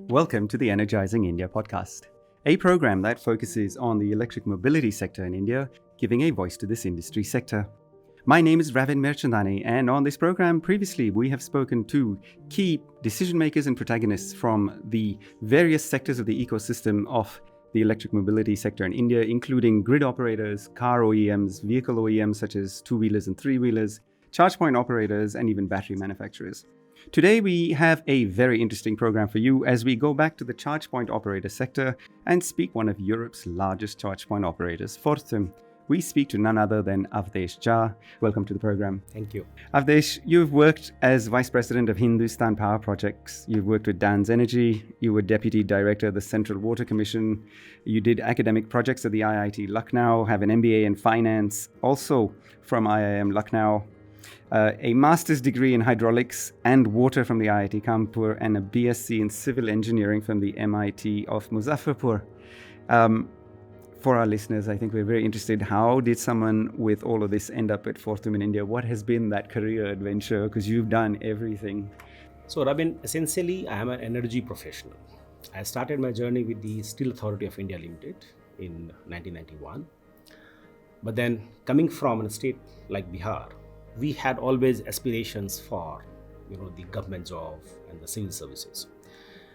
Welcome to the Energizing India podcast, a program that focuses on the electric mobility sector in India, giving a voice to this industry sector. My name is Ravin Merchandani, and on this program previously we have spoken to key decision makers and protagonists from the various sectors of the ecosystem of the electric mobility sector in India, including grid operators, car OEMs, vehicle OEMs such as two-wheelers and three-wheelers, charge point operators, and even battery manufacturers. Today we have a very interesting program for you as we go back to the charge point operator sector and speak one of Europe's largest charge point operators, Fortum. We speak to none other than Awadesh Jha. Welcome to the program. Thank you. Awadesh, you've worked as Vice President of Hindustan Power Projects. You've worked with DANS Energy. You were Deputy Director of the Central Water Commission. You did academic projects at the IIT Lucknow, have an MBA in Finance, also from IIM Lucknow. A master's degree in hydraulics and water from the IIT Kanpur, and a BSc in civil engineering from the MIT of Muzaffarpur. For our listeners, I think we're very interested. How did someone with all of this end up at Fortum in India? What has been that career adventure? Because you've done everything. So, Rabin, essentially, I am an energy professional. I started my journey with the Steel Authority of India Limited in 1991. But then, coming from a state like Bihar, we had always aspirations for, the government job and the civil services.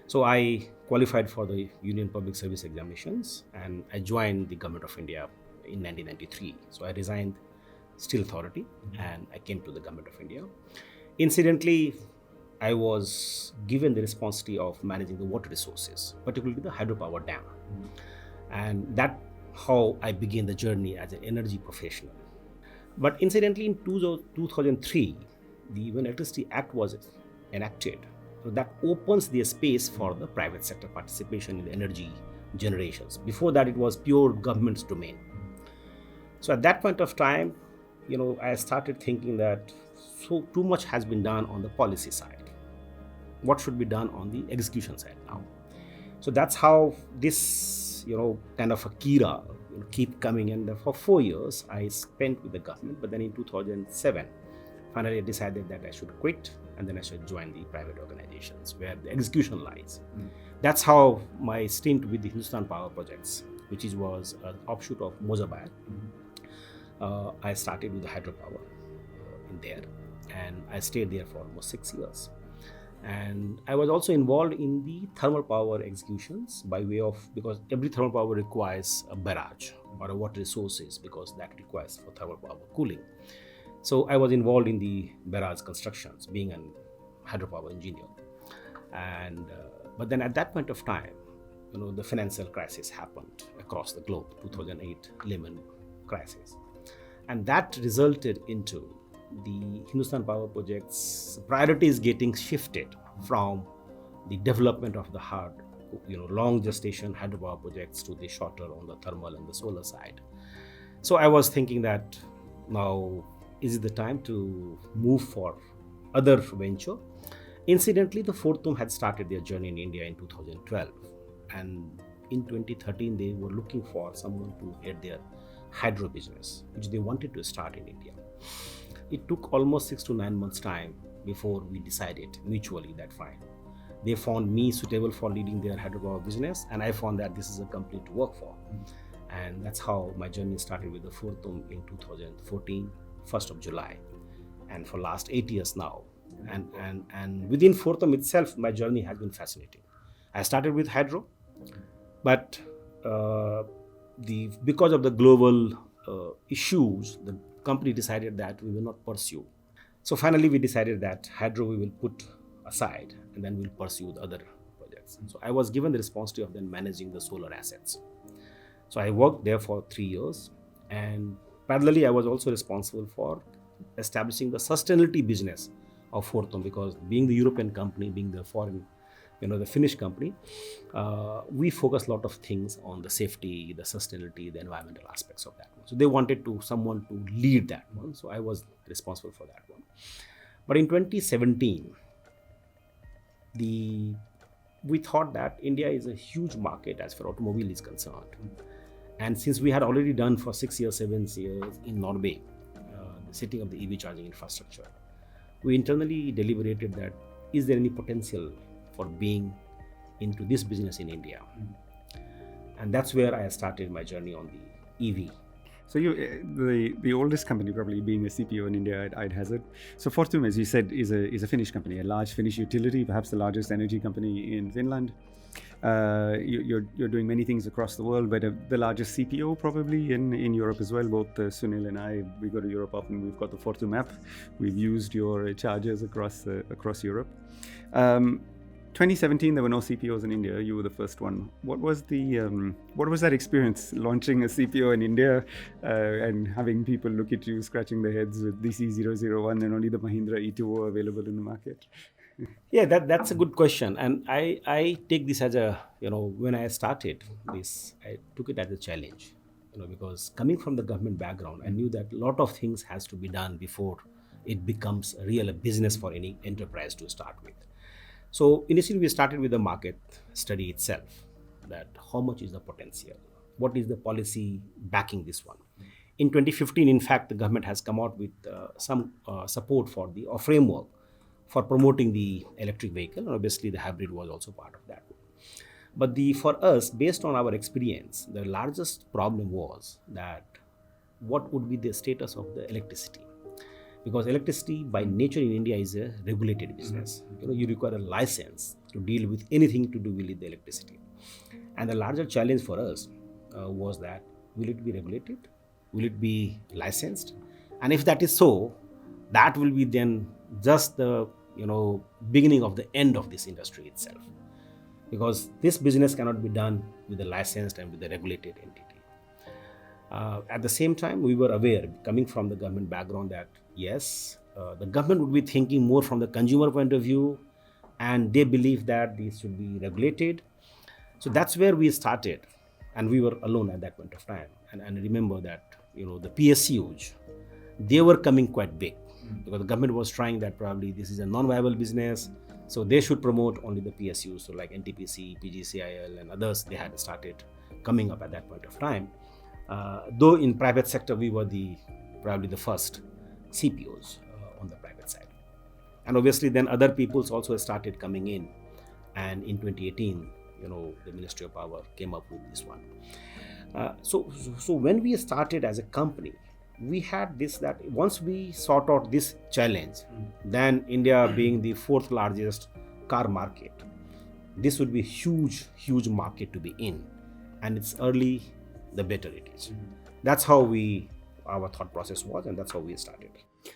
So I qualified for the Union Public Service Examinations and I joined the Government of India in 1993. So I resigned Steel Authority and I came to the Government of India. Incidentally, I was given the responsibility of managing the water resources, particularly the hydropower dam. And that's how I began the journey as an energy professional. But incidentally, in 2003, the Electricity Act was enacted. So that opens the space for the private sector participation in the energy generations. Before that, it was pure government's domain. So at that point of time, I started thinking that too much has been done on the policy side. What should be done on the execution side now? So that's how this, kind of a kira keep coming. And for 4 years, I spent with the government. But then in 2007, finally I decided that I should quit and then I should join the private organizations where the execution lies. That's how my stint with the Hindustan Power Projects, which was an offshoot of Mozambique, I started with the hydropower in there, and I stayed there for almost 6 years. And I was also involved in the thermal power executions because every thermal power requires a barrage or a water resources because that requires for thermal power cooling. So I was involved in the barrage constructions, being a hydropower engineer. And but then at that point of time, the financial crisis happened across the globe, 2008 Lehman crisis, and that resulted into the Hindustan Power Projects priorities getting shifted from the development of the hard, long gestation hydropower projects to the shorter on the thermal and the solar side. So I was thinking that now is it the time to move for other venture. Incidentally, the Fortum had started their journey in India in 2012, and in 2013 they were looking for someone to head their hydro business, which they wanted to start in India. It took almost 6 to 9 months time before we decided mutually that fine. They found me suitable for leading their hydropower business, and I found that this is a company to work for. And that's how my journey started with the Fortum in 2014, 1st of July. And for last 8 years now. And within Fortum itself, my journey has been fascinating. I started with hydro, but because of the global issues, the company decided that we will not pursue. So finally we decided that hydro we will put aside and then we'll pursue the other projects. So I was given the responsibility of then managing the solar assets. So I worked there for 3 years, and parallelly I was also responsible for establishing the sustainability business of Fortum, because being the European company, being the foreign, the Finnish company, we focus a lot of things on the safety, the sustainability, the environmental aspects of that one. So they wanted someone to lead that one. So I was responsible for that one. But in 2017, we thought that India is a huge market as far as automobile is concerned. And since we had already done for 6 years, 7 years in Norway, the setting of the EV charging infrastructure, we internally deliberated that is there any potential for being into this business in India. And that's where I started my journey on the EV. So the oldest company probably being a CPO in India, I'd hazard. So Fortum, as you said, is a Finnish company, a large Finnish utility, perhaps the largest energy company in Finland. You're doing many things across the world, but the largest CPO probably in Europe as well. Both Sunil and I, we go to Europe often. We've got the Fortum app. We've used your chargers across Europe. 2017, there were no CPOs in India. You were the first one. What was that experience launching a CPO in India and having people look at you scratching their heads with DC001 and only the Mahindra E2O available in the market? Yeah, that's a good question. And I take this as a, when I started this, I took it as a challenge, because coming from the government background, I knew that a lot of things has to be done before it becomes a business for any enterprise to start with. So initially we started with the market study itself, that how much is the potential? What is the policy backing this one? In 2015, in fact, the government has come out with some support for the framework for promoting the electric vehicle. And obviously the hybrid was also part of that. But for us, based on our experience, the largest problem was that what would be the status of the electricity? Because electricity by nature in India is a regulated business. You require a license to deal with anything to do with the electricity. And the larger challenge for us was that, will it be regulated? Will it be licensed? And if that is so, that will be then just the beginning of the end of this industry itself. Because this business cannot be done with a licensed and with a regulated entity. At the same time, we were aware, coming from the government background, that yes, the government would be thinking more from the consumer point of view, and they believe that these should be regulated. So that's where we started, and we were alone at that point of time. And remember that the PSUs, they were coming quite big, because the government was trying that probably this is a non-viable business, so they should promote only the PSUs. So like NTPC, PGCIL, and others, they had started coming up at that point of time. Though in private sector, we were probably the first CPOs on the private side. And obviously then other peoples also started coming in. And in 2018, the Ministry of Power came up with this one. So when we started as a company, we had this, that once we sort out this challenge, then India being the fourth largest car market, this would be huge market to be in. And it's early, the better it is. That's how our thought process was, and that's how we started.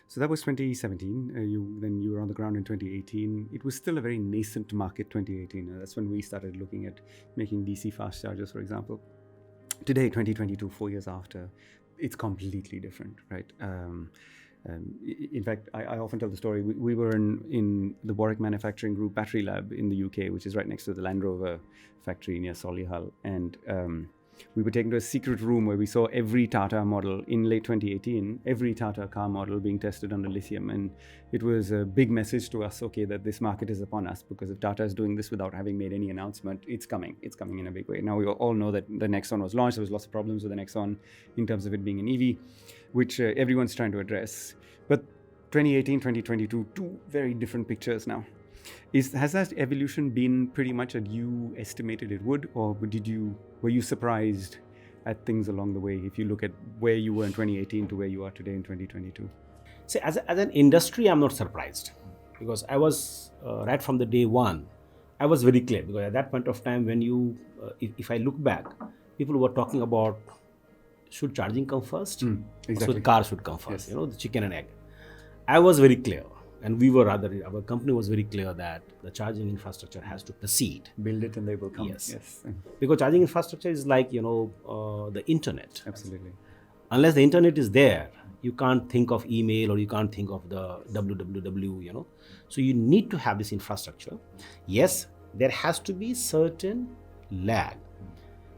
So that was 2017. You were on the ground in 2018. It was still a very nascent market, 2018. That's when we started looking at making DC fast chargers, for example. Today, 2022, 4 years after, it's completely different, right? In fact, I often tell the story. We were in the Warwick Manufacturing Group battery lab in the UK, which is right next to the Land Rover factory near Solihull. And we were taken to a secret room where we saw every Tata model in late 2018, every Tata car model being tested under lithium. And it was a big message to us, okay, that this market is upon us, because if Tata is doing this without having made any announcement, it's coming in a big way. Now we all know that the Nexon was launched. There was lots of problems with the Nexon in terms of it being an EV, which everyone's trying to address. But 2018, 2022, two very different pictures now. Has that evolution been pretty much as you estimated it would, or were you surprised at things along the way if you look at where you were in 2018 to where you are today in 2022? See, as an industry, I'm not surprised, because I was right from the day one, I was very clear, because at that point of time, when if I look back, people were talking about, should charging come first? Exactly. So the car should come first, Yes. The chicken and egg. I was very clear. And our company was very clear that the charging infrastructure has to proceed. Build it and they will come. Yes. Because charging infrastructure is like, the internet. Absolutely. Unless the internet is there, you can't think of email, or you can't think of the www, So you need to have this infrastructure. Yes, there has to be certain lag.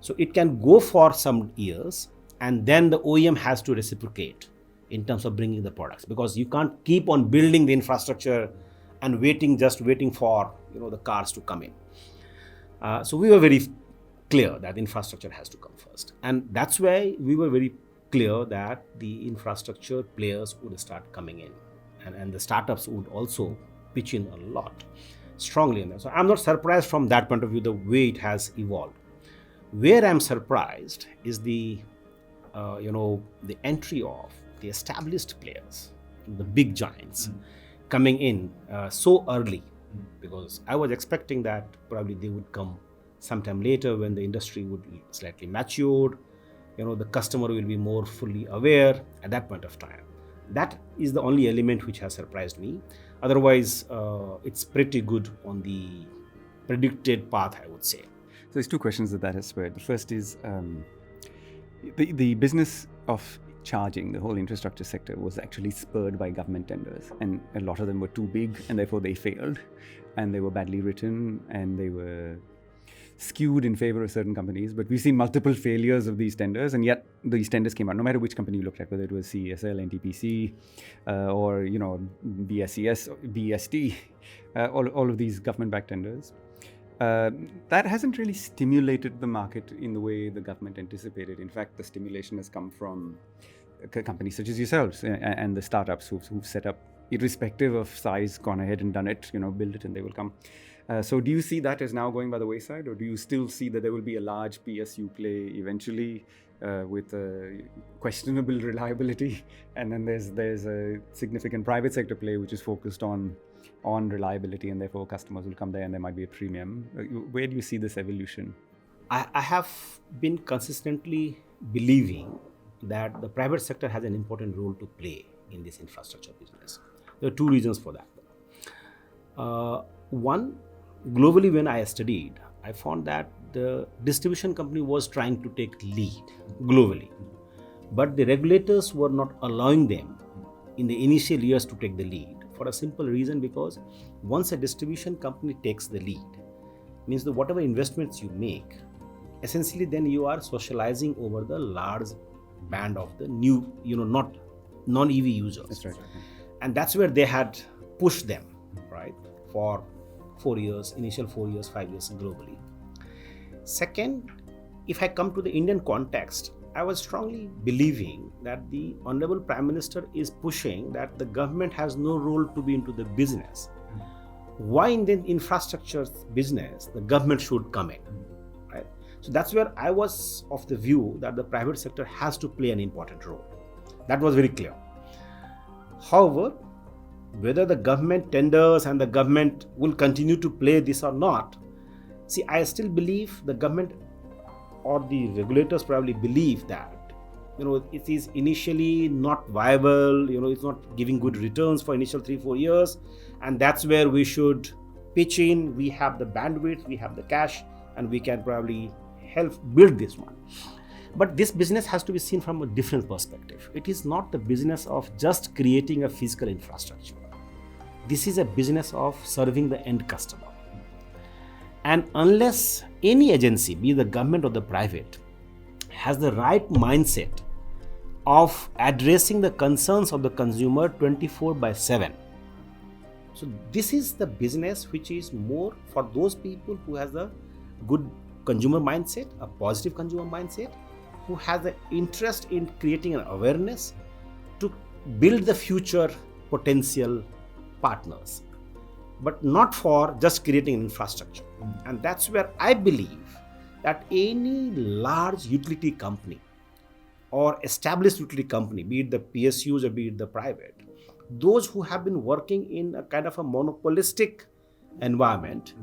So it can go for some years, and then the OEM has to reciprocate in terms of bringing the products, because you can't keep on building the infrastructure and waiting for the cars to come in. So we were very clear that infrastructure has to come first, and that's why we were very clear that the infrastructure players would start coming in, and the startups would also pitch in a lot. strongly in that. So I'm not surprised from that point of view, the way it has evolved. Where I'm surprised is the entry of the established players, the big giants, coming in so early, because I was expecting that probably they would come sometime later when the industry would be slightly matured. The customer will be more fully aware at that point of time. That is the only element which has surprised me. Otherwise, it's pretty good on the predicted path, I would say. So there's two questions that has spurred. The first is the business of charging, the whole infrastructure sector, was actually spurred by government tenders, and a lot of them were too big and therefore they failed, and they were badly written and they were skewed in favor of certain companies. But we've seen multiple failures of these tenders, and yet these tenders came out, no matter which company you looked at, whether it was CESL, NTPC, or BSES, BST, all of these government-backed tenders. That hasn't really stimulated the market in the way the government anticipated. In fact, the stimulation has come from companies such as yourselves and the startups who've set up, irrespective of size, gone ahead and done it, build it and they will come. So do you see that as now going by the wayside, or do you still see that there will be a large PSU play eventually with questionable reliability, and then there's a significant private sector play which is focused on reliability, and therefore customers will come there and there might be a premium? Where do you see this evolution? I have been consistently believing that the private sector has an important role to play in this infrastructure business. There are two reasons for that. One, globally, when I studied, I found that the distribution company was trying to take lead globally, but the regulators were not allowing them in the initial years to take the lead, for a simple reason, because once a distribution company takes the lead, means that whatever investments you make, essentially then you are socializing over the large band of the new, not non-EV users. That's right. And that's where they had pushed them, right, for 4 years, initial 4 years, 5 years globally. Second, if I come to the Indian context, I was strongly believing that the Honorable Prime Minister is pushing that the government has no role to be into the business. Why in the infrastructure business the government should come in, right? So that's where I was of the view that the private sector has to play an important role. That was very clear. However, whether the government tenders and the government will continue to play this or not, see, I still believe the government or the regulators probably believe that, it is initially not viable, it's not giving good returns for initial 3-4 years. And that's where we should pitch in. We have the bandwidth, we have the cash, and we can probably help build this one. But this business has to be seen from a different perspective. It is not the business of just creating a physical infrastructure. This is a business of serving the end customer. And unless any agency, be the government or the private, has the right mindset of addressing the concerns of the consumer 24/7. So this is the business which is more for those people who has a good consumer mindset, a positive consumer mindset, who has the interest in creating an awareness to build the future potential partners, but not for just creating an infrastructure. And that's where I believe that any large utility company or established utility company, be it the PSUs or be it the private, those who have been working in a kind of a monopolistic environment,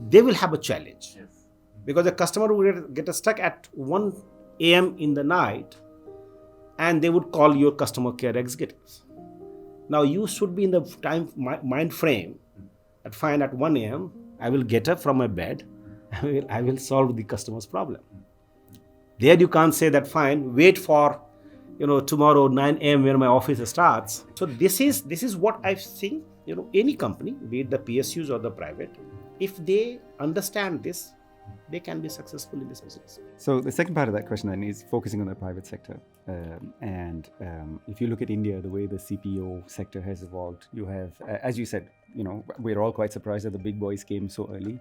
they will have a challenge. Yes. Because the customer will get stuck at 1 a.m. in the night and they would call your customer care executives. Now you should be in the mind frame at fine at 1 a.m. I will get up from my bed, I will solve the customer's problem. There you can't say that fine, wait for tomorrow 9 a.m. when my office starts. So this is what I've seen, any company, be it the PSUs or the private, if they understand this, they can be successful in this business. So the second part of that question then is focusing on the private sector. If you look at India, the way the CPO sector has evolved, you have, as you said, we're all quite surprised that the big boys came so early.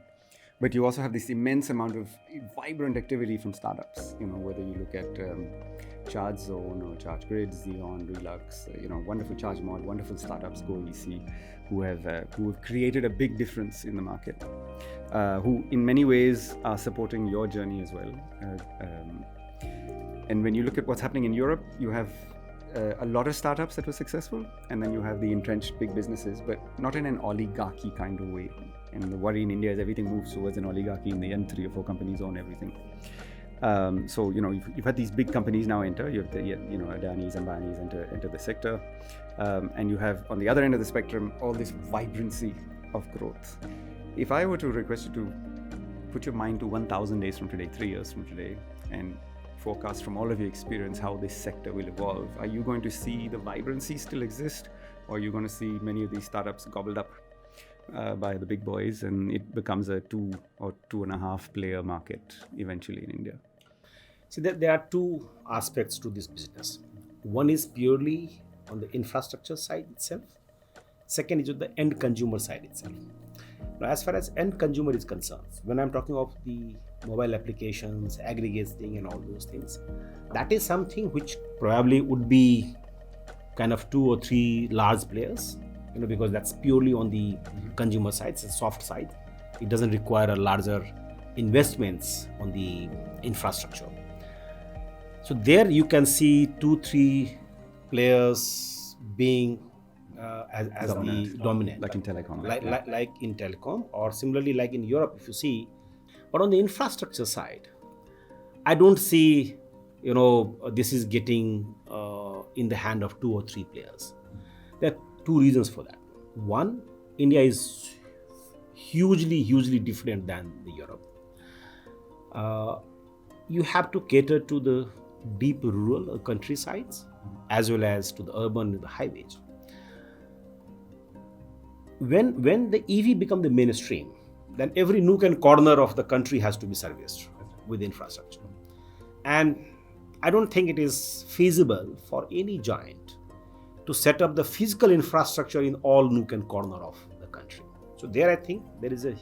But you also have this immense amount of vibrant activity from startups, whether you look at Charge Zone or Charge Grid, Xeon, Relux, wonderful charge mod, wonderful startups, 𝐂𝐸𝐶, who have created a big difference in the market, who in many ways are supporting your journey as well. And when you look at what's happening in Europe, you have a lot of startups that were successful, and then you have the entrenched big businesses, but not in an oligarchy kind of way. And the worry in India is everything moves towards an oligarchy. In the end, 3 or 4 companies own everything. So you've had these big companies now enter. You have the Adanis, Ambanis enter the sector, and you have on the other end of the spectrum all this vibrancy of growth. If I were to request you to put your mind to 1,000 days from today, 3 years from today, and forecast from all of your experience how this sector will evolve, are you going to see the vibrancy still exist, or are you going to see many of these startups gobbled up by the big boys, and it becomes a 2 or 2.5 player market eventually in India? See, there are 2 aspects to this business. One is purely on the infrastructure side itself. Second is on the end consumer side itself. Now, as far as end consumer is concerned, when I'm talking of the mobile applications, aggregating and all those things, that is something which probably would be kind of 2 or 3 large players, because that's purely on the consumer side, it's a soft side. It doesn't require a larger investments on the infrastructure. So there you can see 2-3 players being as the dominant, like in telecom, like in telecom, or similarly like in Europe, if you see. But on the infrastructure side, I don't see this is getting in the hand of 2 or 3 players. There are 2 reasons for that. One, India is hugely different than the Europe. You have to cater to the deep rural countrysides as well as to the urban, the highways. When the EV become the mainstream, then every nook and corner of the country has to be serviced with infrastructure. And I don't think it is feasible for any giant to set up the physical infrastructure in all nook and corner of the country. So there I think there is a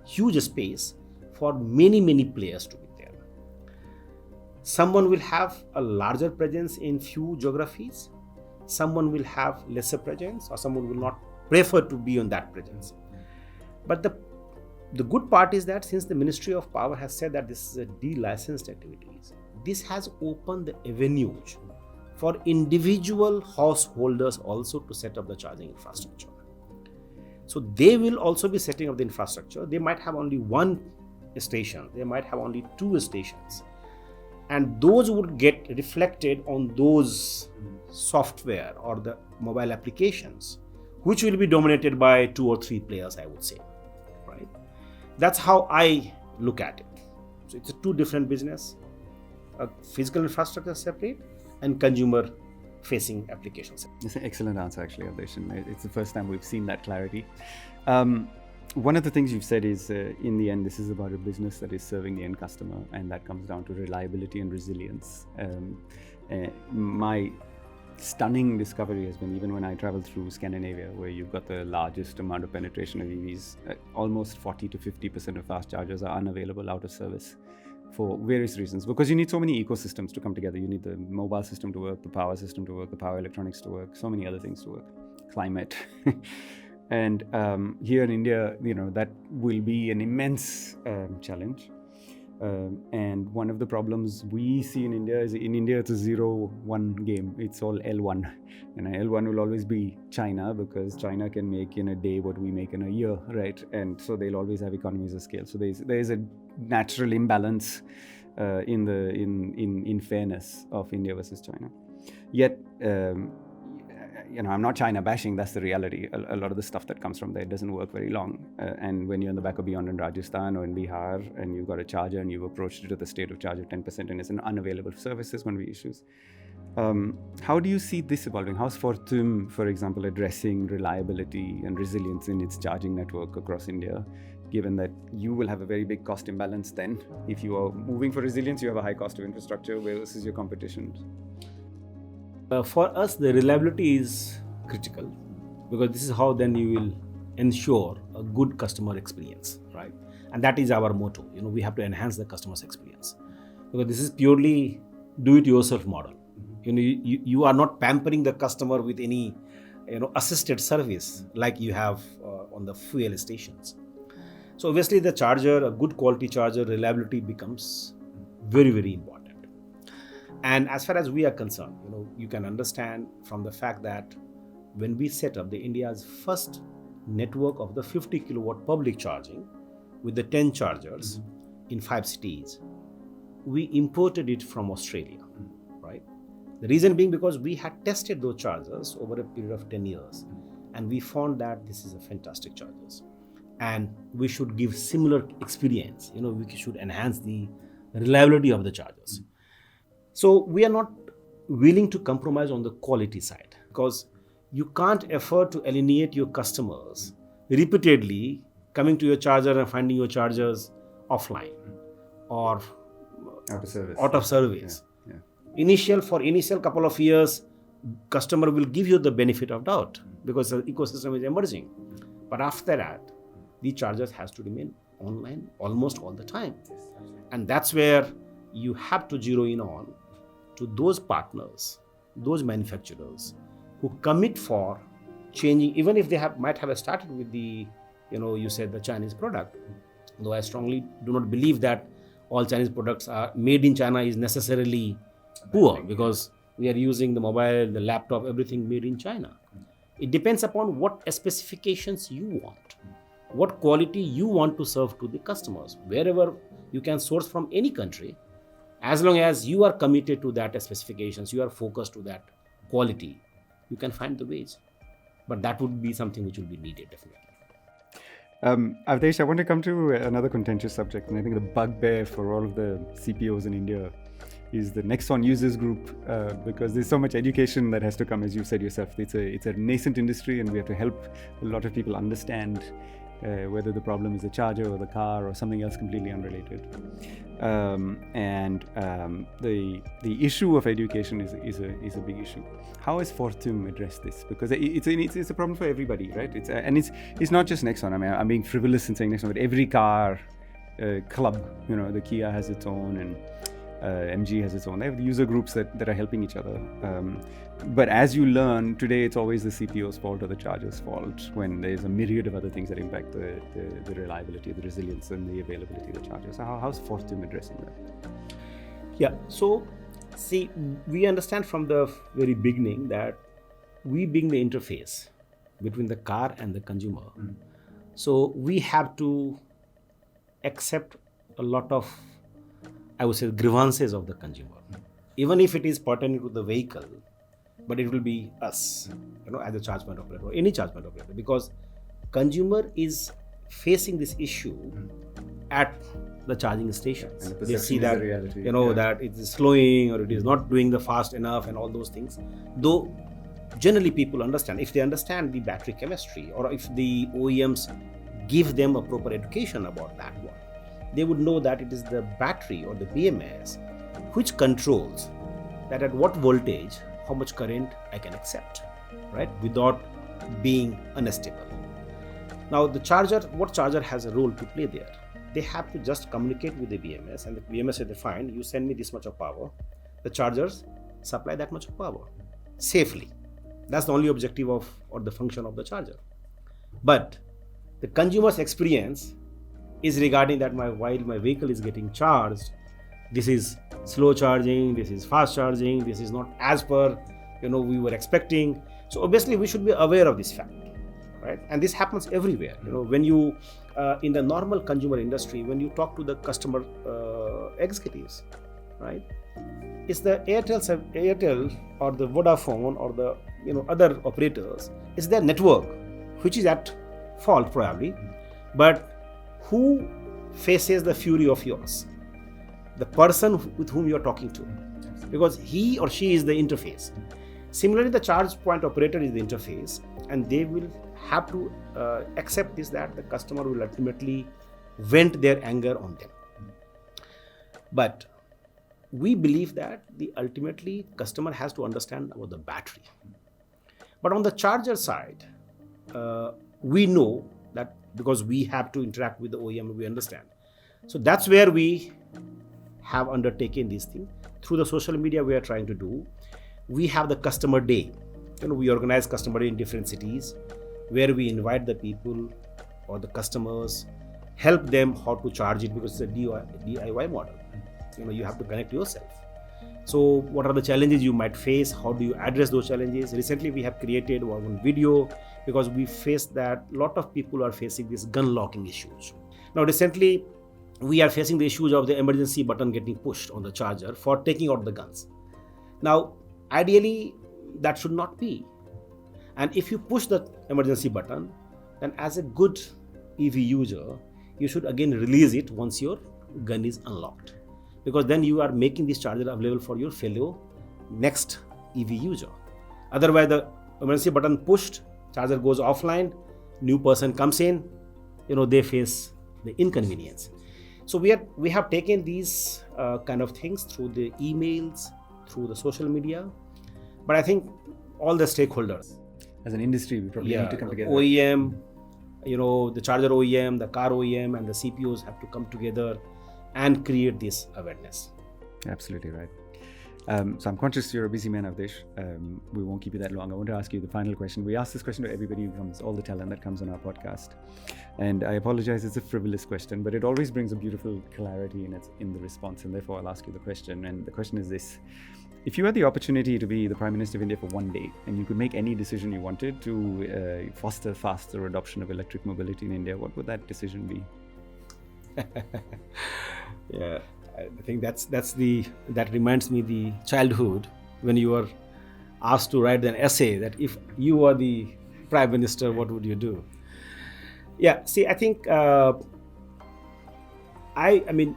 huge space for many players to be there. Someone will have a larger presence in few geographies, someone will have lesser presence, or someone will not prefer to be on that presence. But the good part is that since the Ministry of Power has said that this is a de-licensed activities, this has opened the avenues for individual householders also to set up the charging infrastructure. So they will also be setting up the infrastructure. They might have only 1 station, they might have only 2 stations, and those would get reflected on those software or the mobile applications, which will be dominated by 2 or 3 players, I would say, right? That's how I look at it. So it's a 2 different business, physical infrastructure separate and consumer facing applications. It's an excellent answer, actually, Awadesh. It's the first time we've seen that clarity. One of the things you've said is, in the end, this is about a business that is serving the end customer, and that comes down to reliability and resilience. My stunning discovery has been, even when I travel through Scandinavia, where you've got the largest amount of penetration of EVs, almost 40 to 50% of fast chargers are unavailable, out of service, for various reasons, because you need so many ecosystems to come together. You need the mobile system to work, the power system to work, the power electronics to work, so many other things to work, climate. And here in India, that will be an immense challenge. And one of the problems we see in India is, in India it's a 0-1 game. It's all L1, and L1 will always be China, because China can make in a day what we make in a year, right? And so they'll always have economies of scale. So there's a natural imbalance in fairness of India versus China. Yet I'm not China bashing, that's the reality. A lot of the stuff that comes from there doesn't work very long. And when you're in the back of beyond in Rajasthan or in Bihar, and you've got a charger and you've approached it at the state of charge of 10% and it's an unavailable service, is one of the issues. How do you see this evolving? How's Fortum, for example, addressing reliability and resilience in its charging network across India, given that you will have a very big cost imbalance then? If you are moving for resilience, you have a high cost of infrastructure versus your competition. For us, the reliability is critical, because this is how then you will ensure a good customer experience, right? And that is our motto. We have to enhance the customer's experience, because this is purely do-it-yourself model. You are not pampering the customer with any assisted service like you have on the fuel stations. So obviously the charger, a good quality charger, reliability becomes very, very important. And as far as we are concerned, you can understand from the fact that when we set up the India's first network of the 50 kilowatt public charging with the 10 chargers in 5 cities, we imported it from Australia, right? The reason being because we had tested those chargers over a period of 10 years and we found that this is a fantastic chargers and we should give similar experience. We should enhance the reliability of the chargers. So we are not willing to compromise on the quality side, because you can't afford to alienate your customers repeatedly coming to your charger and finding your chargers offline or out of service. For initial couple of years, customer will give you the benefit of doubt because the ecosystem is emerging. But after that, the chargers has to remain online almost all the time. And that's where you have to zero in on to those partners, those manufacturers who commit for changing, even if they might have started with the, you said the Chinese product, though I strongly do not believe that all Chinese products are made in China is necessarily poor, because we are using the mobile, the laptop, everything made in China. It depends upon what specifications you want, what quality you want to serve to the customers. Wherever you can source from any country, as long as you are committed to that specifications, you are focused to that quality, you can find the ways. But that would be something which will be needed, definitely. Awadesh, I want to come to another contentious subject, and I think the bugbear for all of the CPOs in India is the Nexon users group, because there's so much education that has to come, as you said yourself. It's a nascent industry, and we have to help a lot of people understand whether the problem is the charger or the car or something else completely unrelated. The issue of education is a big issue. How has Fortum addressed this? Because it's a problem for everybody, right? It's not just Nexon. I mean, I'm being frivolous in saying Nexon, but every car club, the Kia has its own, and MG has its own. They have the user groups that are helping each other. But as you learn, today it's always the CPO's fault or the charger's fault, when there's a myriad of other things that impact the reliability, the resilience, and the availability of the charger. So how's Fortum addressing that? Yeah, so see, we understand from the very beginning that we being the interface between the car and the consumer, so we have to accept a lot of, I would say, grievances of the consumer, even if it is pertaining to the vehicle, but it will be us, as a charge point operator or any charge point operator, because consumer is facing this issue at the charging stations. They see that, that it is slowing or it is not doing the fast enough and all those things. Though generally people understand, if they understand the battery chemistry, or if the OEMs give them a proper education about that one, they would know that it is the battery or the BMS which controls that at what voltage, how much current I can accept, right? Without being unstable. Now the charger, what charger has a role to play there? They have to just communicate with the BMS, and the BMS is defined, you send me this much of power, the chargers supply that much of power safely. That's the only objective of, or the function of the charger. But the consumer's experience is regarding that while my vehicle is getting charged, this is slow charging, this is fast charging, this is not as per we were expecting. So obviously we should be aware of this fact, right? And this happens everywhere. When you in the normal consumer industry, when you talk to the customer executives, right? It's the Airtel or the Vodafone or the other operators. It's their network which is at fault probably, but who faces the fury of yours? The person with whom you're talking to, because he or she is the interface. Similarly, the charge point operator is the interface, and they will have to accept this, that the customer will ultimately vent their anger on them. But we believe that ultimately customer has to understand about the battery. But on the charger side, we know that because we have to interact with the OEM, we understand. So that's where we have undertaken this thing. Through the social media we are trying to do. We have the customer day. We organize customer day in different cities where we invite the people or the customers, help them how to charge it, because it's a DIY model. You have to connect yourself. So what are the challenges you might face? How do you address those challenges? Recently we have created one video because we faced that a lot of people are facing these gun locking issues. Now recently we are facing the issues of the emergency button getting pushed on the charger for taking out the guns. Now ideally that should not be. And if you push the emergency button, then as a good EV user, you should again release it once your gun is unlocked, because then you are making this charger available for your fellow next EV user. Otherwise the emergency button pushed, charger goes offline, new person comes in, they face the inconvenience. So we have taken these kind of things through the emails, through the social media, but I think all the stakeholders as an industry, we probably need to come together. OEM, the charger OEM, the car OEM, and the CPOs have to come together and create this awareness. Absolutely right. So I'm conscious you're a busy man, Awadesh. We won't keep you that long. I want to ask you the final question. We ask this question to everybody who comes, all the talent that comes on our podcast. And I apologize, it's a frivolous question, but it always brings a beautiful clarity in the response. And therefore, I'll ask you the question. And the question is this. If you had the opportunity to be the Prime Minister of India for one day, and you could make any decision you wanted to foster faster adoption of electric mobility in India, what would that decision be? Yeah, I think that reminds me the childhood when you were asked to write an essay that if you were the Prime Minister, what would you do? Yeah, see, I think I mean,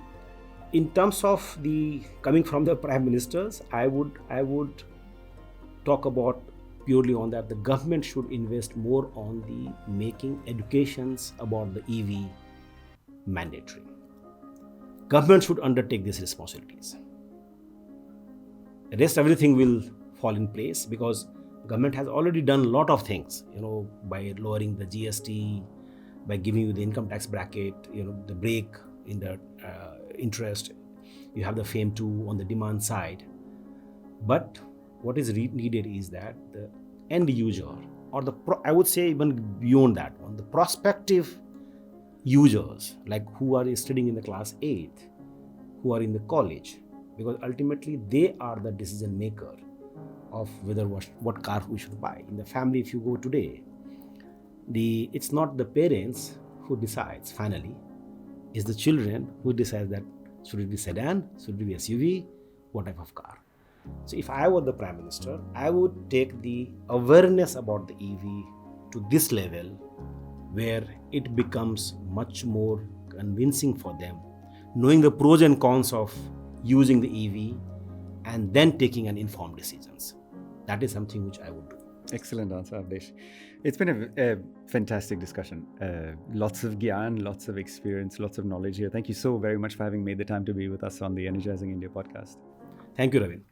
in terms of the coming from the Prime Ministers, I would talk about purely on that the government should invest more on the making educations about the EV mandatory. Government should undertake these responsibilities. The rest, everything will fall in place, because government has already done a lot of things, by lowering the GST, by giving you the income tax bracket, the break in the interest. You have the FAME 2 on the demand side. But what is needed is that the end user, or I would say even beyond that one, the prospective users, like who are studying in the class 8, who are in the college, because ultimately they are the decision maker of whether what car we should buy. In the family, if you go today, it's not the parents who decides finally, it's the children who decides that should it be sedan, should it be SUV, what type of car. So if I were the Prime Minister, I would take the awareness about the EV to this level where it becomes much more convincing for them, knowing the pros and cons of using the EV and then taking an informed decisions. That is something which I would do. Excellent answer, Awadesh. It's been a fantastic discussion. Lots of gyan, lots of experience, lots of knowledge here. Thank you so very much for having made the time to be with us on the Energizing India podcast. Thank you, Ravin.